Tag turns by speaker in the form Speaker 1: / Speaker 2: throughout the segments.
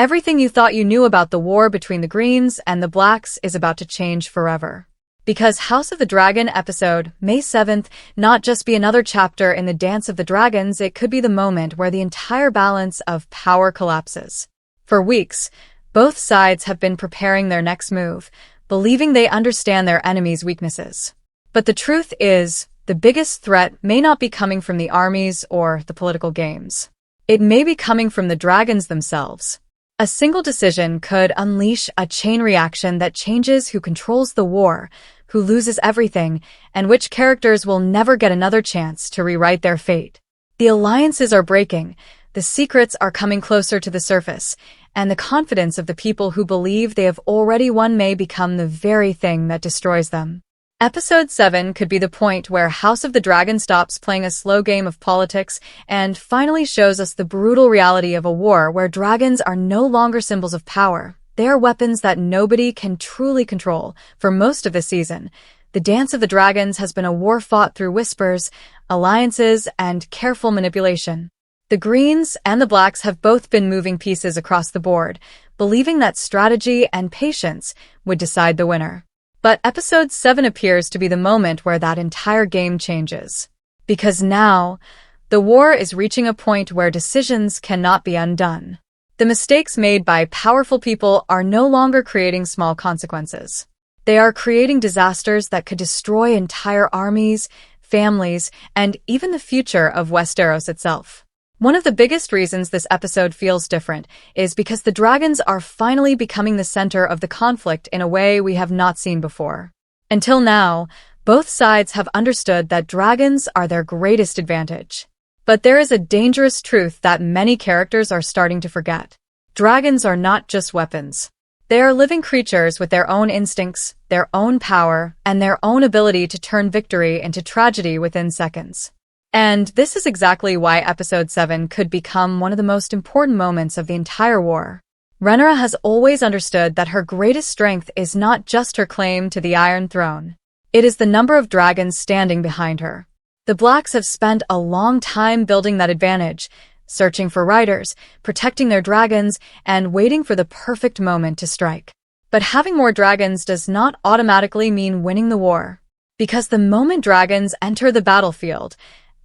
Speaker 1: Everything you thought you knew about the war between the Greens and the Blacks is about to change forever. Because House of the Dragon episode, May 7th, not just be another chapter in the Dance of the Dragons, it could be the moment where the entire balance of power collapses. For weeks, both sides have been preparing their next move, believing they understand their enemy's weaknesses. But the truth is, the biggest threat may not be coming from the armies or the political games. It may be coming from the dragons themselves. A single decision could unleash a chain reaction that changes who controls the war, who loses everything, and which characters will never get another chance to rewrite their fate. The alliances are breaking, the secrets are coming closer to the surface, and the confidence of the people who believe they have already won may become the very thing that destroys them. Episode 7 could be the point where House of the Dragon stops playing a slow game of politics and finally shows us the brutal reality of a war where dragons are no longer symbols of power. They are weapons that nobody can truly control. For most of the season, the Dance of the Dragons has been a war fought through whispers, alliances, and careful manipulation. The Greens and the Blacks have both been moving pieces across the board, believing that strategy and patience would decide the winner. But Episode 7 appears to be the moment where that entire game changes. Because now, the war is reaching a point where decisions cannot be undone. The mistakes made by powerful people are no longer creating small consequences. They are creating disasters that could destroy entire armies, families, and even the future of Westeros itself. One of the biggest reasons this episode feels different is because the dragons are finally becoming the center of the conflict in a way we have not seen before. Until now, both sides have understood that dragons are their greatest advantage. But there is a dangerous truth that many characters are starting to forget. Dragons are not just weapons. They are living creatures with their own instincts, their own power, and their own ability to turn victory into tragedy within seconds. And this is exactly why Episode 7 could become one of the most important moments of the entire war. Rhaenyra has always understood that her greatest strength is not just her claim to the Iron Throne. It is the number of dragons standing behind her. The Blacks have spent a long time building that advantage, searching for riders, protecting their dragons, and waiting for the perfect moment to strike. But having more dragons does not automatically mean winning the war. Because the moment dragons enter the battlefield,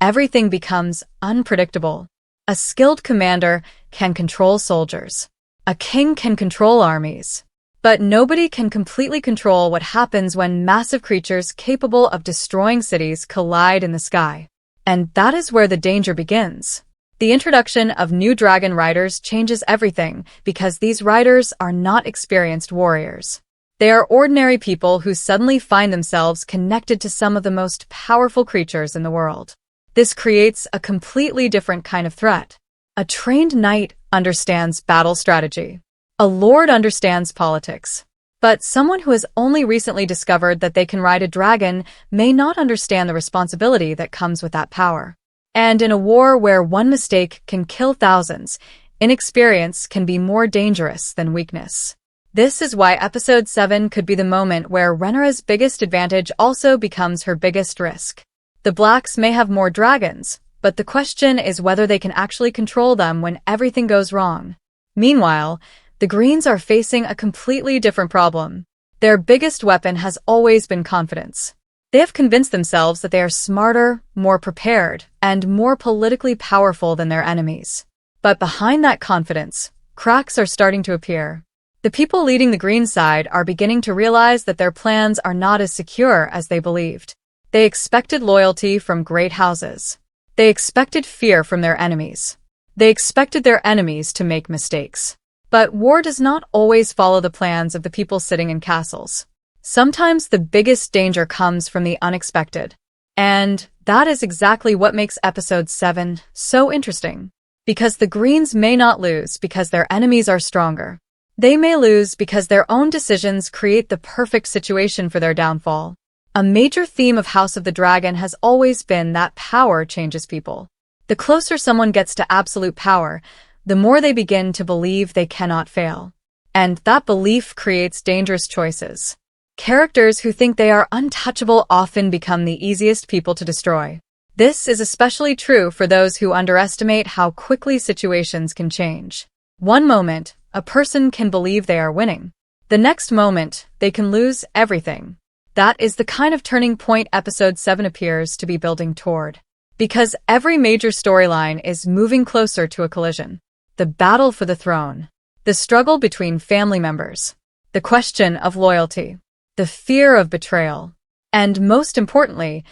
Speaker 1: everything becomes unpredictable. A skilled commander can control soldiers. A king can control armies. But nobody can completely control what happens when massive creatures capable of destroying cities collide in the sky. And that is where the danger begins. The introduction of new dragon riders changes everything because these riders are not experienced warriors. They are ordinary people who suddenly find themselves connected to some of the most powerful creatures in the world. This creates a completely different kind of threat. A trained knight understands battle strategy. A lord understands politics. But someone who has only recently discovered that they can ride a dragon may not understand the responsibility that comes with that power. And in a war where one mistake can kill thousands, inexperience can be more dangerous than weakness. This is why Episode 7 could be the moment where Rhaenyra's biggest advantage also becomes her biggest risk. The Blacks may have more dragons, but the question is whether they can actually control them when everything goes wrong. Meanwhile, the Greens are facing a completely different problem. Their biggest weapon has always been confidence. They have convinced themselves that they are smarter, more prepared, and more politically powerful than their enemies. But behind that confidence, cracks are starting to appear. The people leading the Green side are beginning to realize that their plans are not as secure as they believed. They expected loyalty from great houses. They expected fear from their enemies. They expected their enemies to make mistakes. But war does not always follow the plans of the people sitting in castles. Sometimes the biggest danger comes from the unexpected. And that is exactly what makes Episode 7 so interesting. Because the Greens may not lose because their enemies are stronger. They may lose because their own decisions create the perfect situation for their downfall. A major theme of House of the Dragon has always been that power changes people. The closer someone gets to absolute power, the more they begin to believe they cannot fail. And that belief creates dangerous choices. Characters who think they are untouchable often become the easiest people to destroy. This is especially true for those who underestimate how quickly situations can change. One moment, a person can believe they are winning. The next moment, they can lose everything. That is the kind of turning point episode 7 appears to be building toward. Because every major storyline is moving closer to a collision. The battle for the throne. The struggle between family members. The question of loyalty. The fear of betrayal. And most importantly,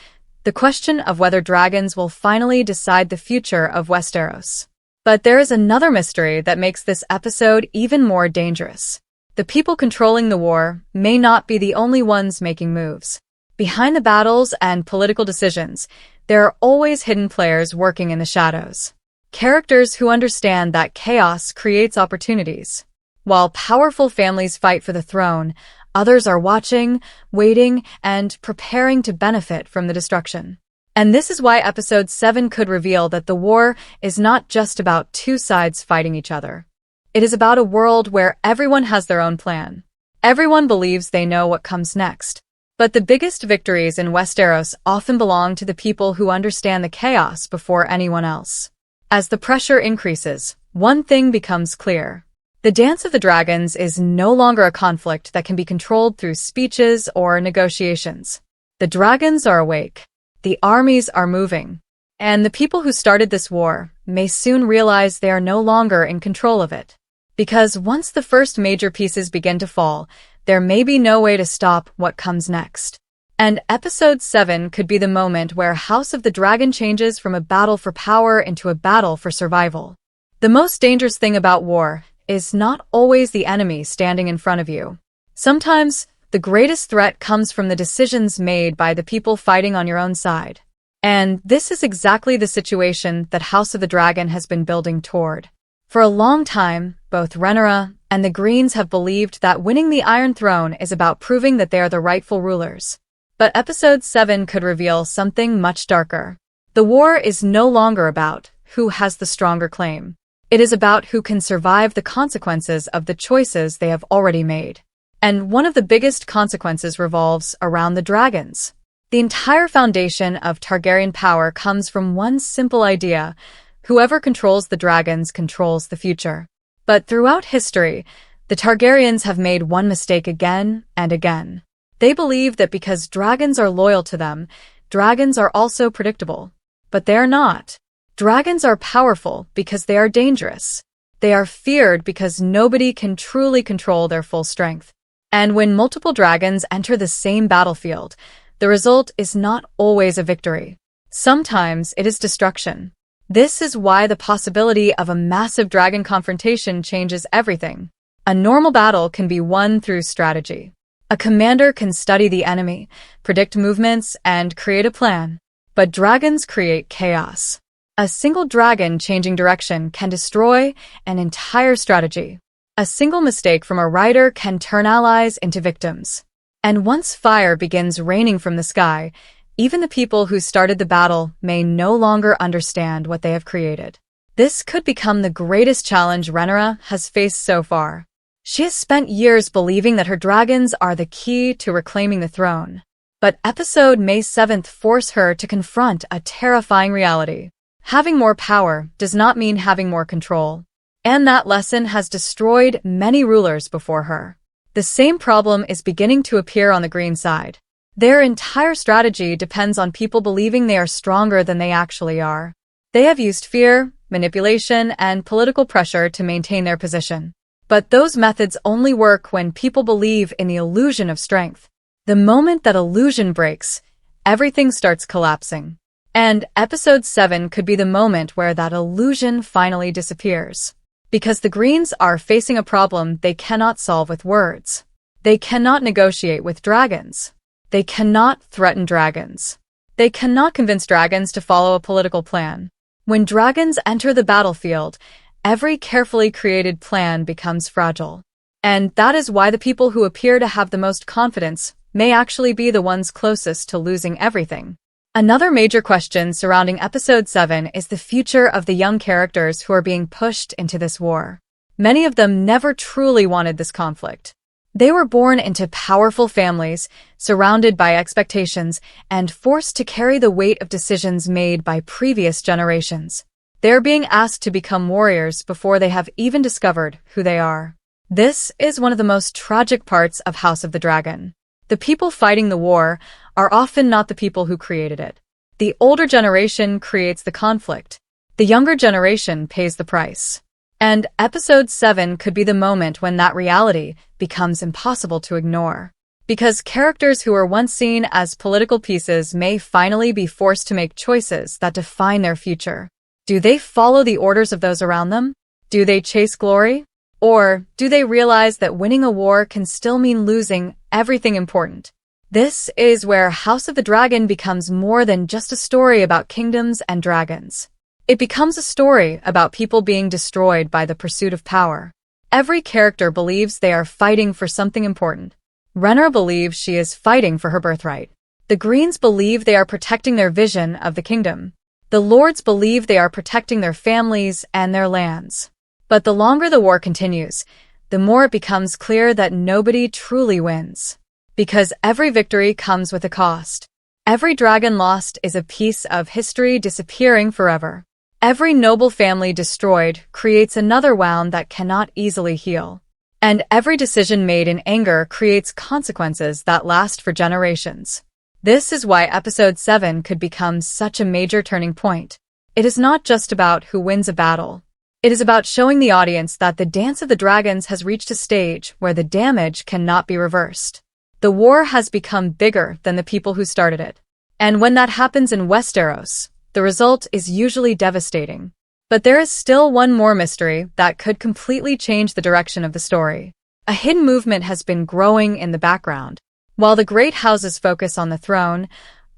Speaker 1: the question of whether dragons will finally decide the future of Westeros. But there is another mystery that makes this episode even more dangerous. The people controlling the war may not be the only ones making moves. Behind the battles and political decisions, there are always hidden players working in the shadows. Characters who understand that chaos creates opportunities. While powerful families fight for the throne, others are watching, waiting, and preparing to benefit from the destruction. And this is why episode 7 could reveal that the war is not just about two sides fighting each other. It is about a world where everyone has their own plan. Everyone believes they know what comes next. But the biggest victories in Westeros often belong to the people who understand the chaos before anyone else. As the pressure increases, one thing becomes clear. The Dance of the Dragons is no longer a conflict that can be controlled through speeches or negotiations. The dragons are awake. The armies are moving. And the people who started this war may soon realize they are no longer in control of it. Because once the first major pieces begin to fall, there may be no way to stop what comes next. And episode 7 could be the moment where House of the Dragon changes from a battle for power into a battle for survival. The most dangerous thing about war is not always the enemy standing in front of you. Sometimes, the greatest threat comes from the decisions made by the people fighting on your own side. And this is exactly the situation that House of the Dragon has been building toward. For a long time, both Rhaenyra and the Greens have believed that winning the Iron Throne is about proving that they are the rightful rulers. But episode 7 could reveal something much darker. The war is no longer about who has the stronger claim. It is about who can survive the consequences of the choices they have already made. And one of the biggest consequences revolves around the dragons. The entire foundation of Targaryen power comes from one simple idea: whoever controls the dragons controls the future. But throughout history, the Targaryens have made one mistake again and again. They believe that because dragons are loyal to them, dragons are also predictable. But they are not. Dragons are powerful because they are dangerous. They are feared because nobody can truly control their full strength. And when multiple dragons enter the same battlefield, the result is not always a victory. Sometimes it is destruction. This is why the possibility of a massive dragon confrontation changes everything. A normal battle can be won through strategy. A commander can study the enemy, predict movements, and create a plan. But dragons create chaos. A single dragon changing direction can destroy an entire strategy. A single mistake from a rider can turn allies into victims. And once fire begins raining from the sky, even the people who started the battle may no longer understand what they have created. This could become the greatest challenge Rhaenyra has faced so far. She has spent years believing that her dragons are the key to reclaiming the throne. But episode May 7th forced her to confront a terrifying reality. Having more power does not mean having more control. And that lesson has destroyed many rulers before her. The same problem is beginning to appear on the Green side. Their entire strategy depends on people believing they are stronger than they actually are. They have used fear, manipulation, and political pressure to maintain their position. But those methods only work when people believe in the illusion of strength. The moment that illusion breaks, everything starts collapsing. And episode 7 could be the moment where that illusion finally disappears. Because the Greens are facing a problem they cannot solve with words. They cannot negotiate with dragons. They cannot threaten dragons. They cannot convince dragons to follow a political plan. When dragons enter the battlefield, every carefully created plan becomes fragile. And that is why the people who appear to have the most confidence may actually be the ones closest to losing everything. Another major question surrounding episode 7 is the future of the young characters who are being pushed into this war. Many of them never truly wanted this conflict. They were born into powerful families, surrounded by expectations, and forced to carry the weight of decisions made by previous generations. They're being asked to become warriors before they have even discovered who they are. This is one of the most tragic parts of House of the Dragon. The people fighting the war are often not the people who created it. The older generation creates the conflict. The younger generation pays the price. And episode 7 could be the moment when that reality becomes impossible to ignore. Because characters who were once seen as political pieces may finally be forced to make choices that define their future. Do they follow the orders of those around them? Do they chase glory? Or do they realize that winning a war can still mean losing everything important? This is where House of the Dragon becomes more than just a story about kingdoms and dragons. It becomes a story about people being destroyed by the pursuit of power. Every character believes they are fighting for something important. Rhaenyra believes she is fighting for her birthright. The Greens believe they are protecting their vision of the kingdom. The Lords believe they are protecting their families and their lands. But the longer the war continues, the more it becomes clear that nobody truly wins. Because every victory comes with a cost. Every dragon lost is a piece of history disappearing forever. Every noble family destroyed creates another wound that cannot easily heal. And every decision made in anger creates consequences that last for generations. This is why episode 7 could become such a major turning point. It is not just about who wins a battle. It is about showing the audience that the Dance of the Dragons has reached a stage where the damage cannot be reversed. The war has become bigger than the people who started it. And when that happens in Westeros, the result is usually devastating. But there is still one more mystery that could completely change the direction of the story. A hidden movement has been growing in the background. While the great houses focus on the throne,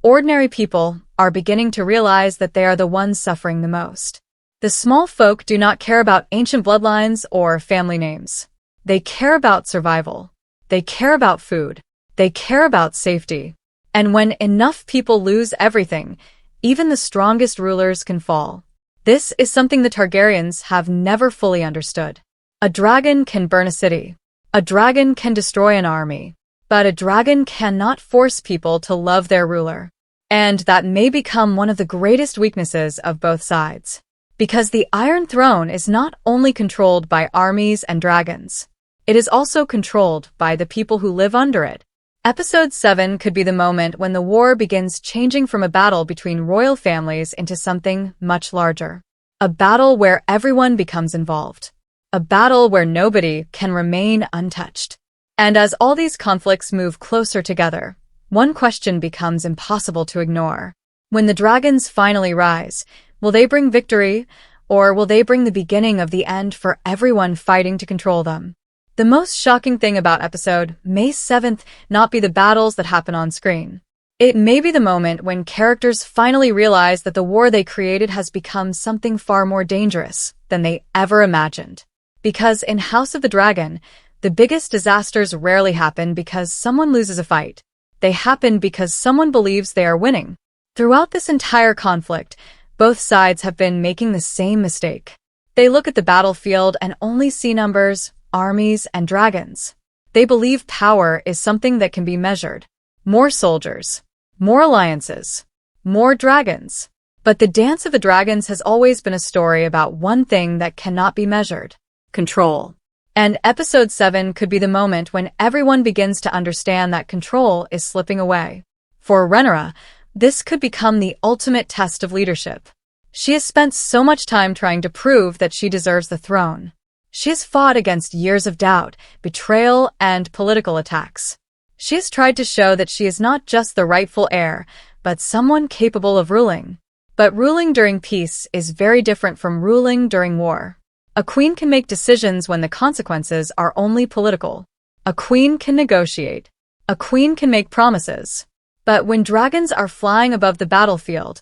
Speaker 1: ordinary people are beginning to realize that they are the ones suffering the most. The small folk do not care about ancient bloodlines or family names. They care about survival. They care about food. They care about safety. And when enough people lose everything, even the strongest rulers can fall. This is something the Targaryens have never fully understood. A dragon can burn a city. A dragon can destroy an army. But a dragon cannot force people to love their ruler. And that may become one of the greatest weaknesses of both sides. Because the Iron Throne is not only controlled by armies and dragons. It is also controlled by the people who live under it. Episode 7 could be the moment when the war begins changing from a battle between royal families into something much larger. A battle where everyone becomes involved. A battle where nobody can remain untouched. And as all these conflicts move closer together, one question becomes impossible to ignore. When the dragons finally rise, will they bring victory, or will they bring the beginning of the end for everyone fighting to control them? The most shocking thing about episode May 7th not be the battles that happen on screen. It may be the moment when characters finally realize that the war they created has become something far more dangerous than they ever imagined. Because in House of the Dragon, the biggest disasters rarely happen because someone loses a fight. They happen because someone believes they are winning. Throughout this entire conflict, both sides have been making the same mistake. They look at the battlefield and only see numbers, armies, and dragons. They believe power is something that can be measured. More soldiers, more alliances, more dragons. But the Dance of the Dragons has always been a story about one thing that cannot be measured: control. And episode 7 could be the moment when everyone begins to understand that control is slipping away. For Rhaenyra, this could become the ultimate test of leadership. She has spent so much time trying to prove that she deserves the throne. She has fought against years of doubt, betrayal, and political attacks. She has tried to show that she is not just the rightful heir, but someone capable of ruling. But ruling during peace is very different from ruling during war. A queen can make decisions when the consequences are only political. A queen can negotiate. A queen can make promises. But when dragons are flying above the battlefield,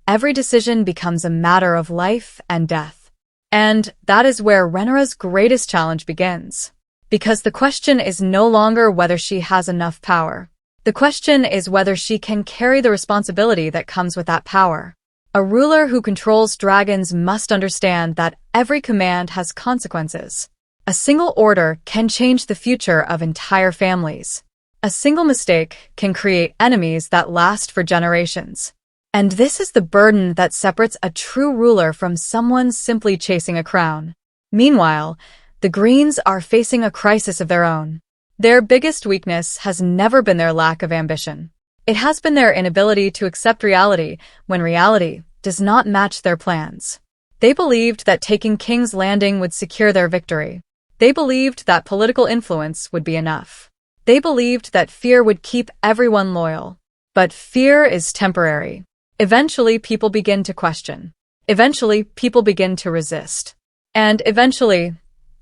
Speaker 1: every decision becomes a matter of life and death. And that is where Rhaenyra's greatest challenge begins. Because the question is no longer whether she has enough power. The question is whether she can carry the responsibility that comes with that power. A ruler who controls dragons must understand that every command has consequences. A single order can change the future of entire families. A single mistake can create enemies that last for generations. And this is the burden that separates a true ruler from someone simply chasing a crown. Meanwhile, The Greens are facing a crisis of their own. Their biggest weakness has never been their lack of ambition. It has been their inability to accept reality when reality does not match their plans. They believed that taking King's Landing would secure their victory. They believed that political influence would be enough. They believed that fear would keep everyone loyal. But fear is temporary. Eventually, people begin to question. Eventually, people begin to resist. And eventually,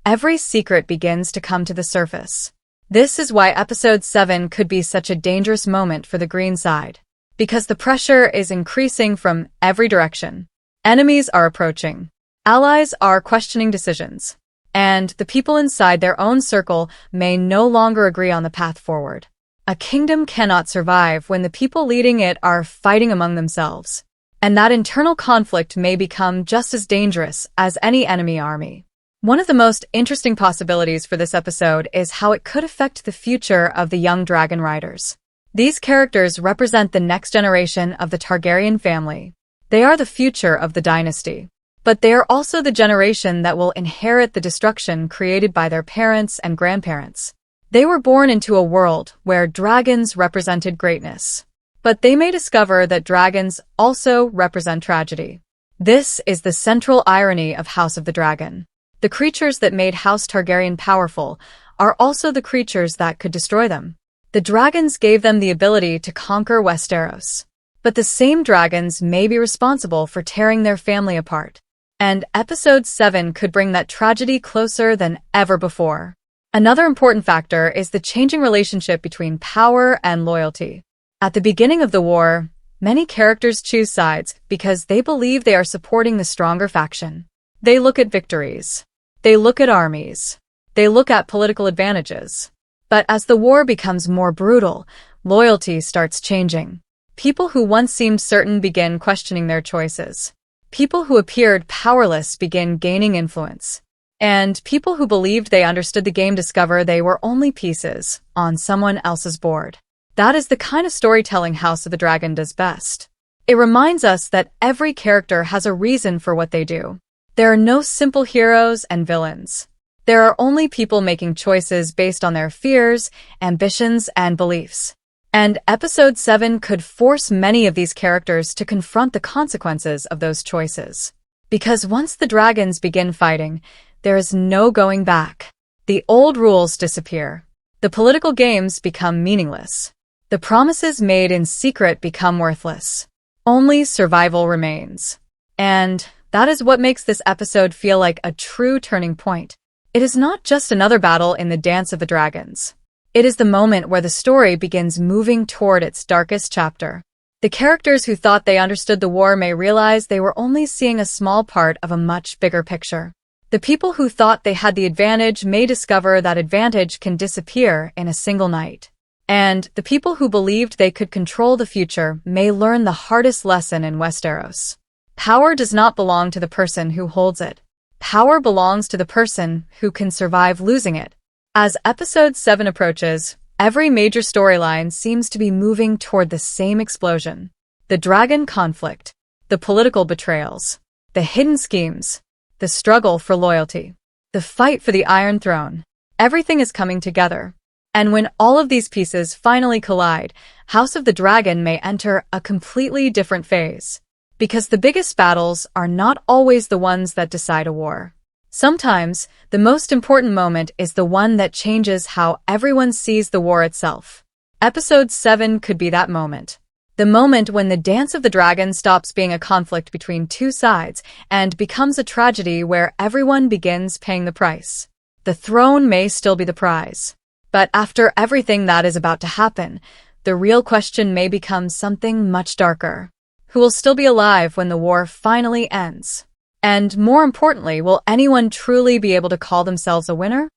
Speaker 1: every secret begins to come to the surface. This is why Episode 7 could be such a dangerous moment for the Green side. Because the pressure is increasing from every direction. Enemies are approaching. Allies are questioning decisions. And the people inside their own circle may no longer agree on the path forward. A kingdom cannot survive when the people leading it are fighting among themselves. And that internal conflict may become just as dangerous as any enemy army. One of the most interesting possibilities for this episode is how it could affect the future of the young dragon riders. These characters represent the next generation of the Targaryen family. They are the future of the dynasty. But they are also the generation that will inherit the destruction created by their parents and grandparents. They were born into a world where dragons represented greatness. But they may discover that dragons also represent tragedy. This is the central irony of House of the Dragon. The creatures that made House Targaryen powerful are also the creatures that could destroy them. The dragons gave them the ability to conquer Westeros. But the same dragons may be responsible for tearing their family apart. And Episode 7 could bring that tragedy closer than ever before. Another important factor is the changing relationship between power and loyalty. At the beginning of the war, many characters choose sides because they believe they are supporting the stronger faction. They look at victories. They look at armies. They look at political advantages. But as the war becomes more brutal, loyalty starts changing. People who once seemed certain begin questioning their choices. People who appeared powerless begin gaining influence. And people who believed they understood the game discover they were only pieces on someone else's board. That is the kind of storytelling House of the Dragon does best. It reminds us that every character has a reason for what they do. There are no simple heroes and villains. There are only people making choices based on their fears, ambitions, and beliefs. And Episode 7 could force many of these characters to confront the consequences of those choices. Because once the dragons begin fighting, there is no going back. The old rules disappear. The political games become meaningless. The promises made in secret become worthless. Only survival remains. And that is what makes this episode feel like a true turning point. It is not just another battle in the Dance of the Dragons. It is the moment where the story begins moving toward its darkest chapter. The characters who thought they understood the war may realize they were only seeing a small part of a much bigger picture. The people who thought they had the advantage may discover that advantage can disappear in a single night. And the people who believed they could control the future may learn the hardest lesson in Westeros. Power does not belong to the person who holds it. Power belongs to the person who can survive losing it. As Episode 7 approaches, every major storyline seems to be moving toward the same explosion. The dragon conflict, the political betrayals, the hidden schemes, the struggle for loyalty, the fight for the Iron Throne. Everything is coming together. And when all of these pieces finally collide, House of the Dragon may enter a completely different phase. Because the biggest battles are not always the ones that decide a war. Sometimes, the most important moment is the one that changes how everyone sees the war itself. Episode 7 could be that moment. The moment when the Dance of the Dragon stops being a conflict between two sides and becomes a tragedy where everyone begins paying the price. The throne may still be the prize. But after everything that is about to happen, the real question may become something much darker. Who will still be alive when the war finally ends? And more importantly, will anyone truly be able to call themselves a winner?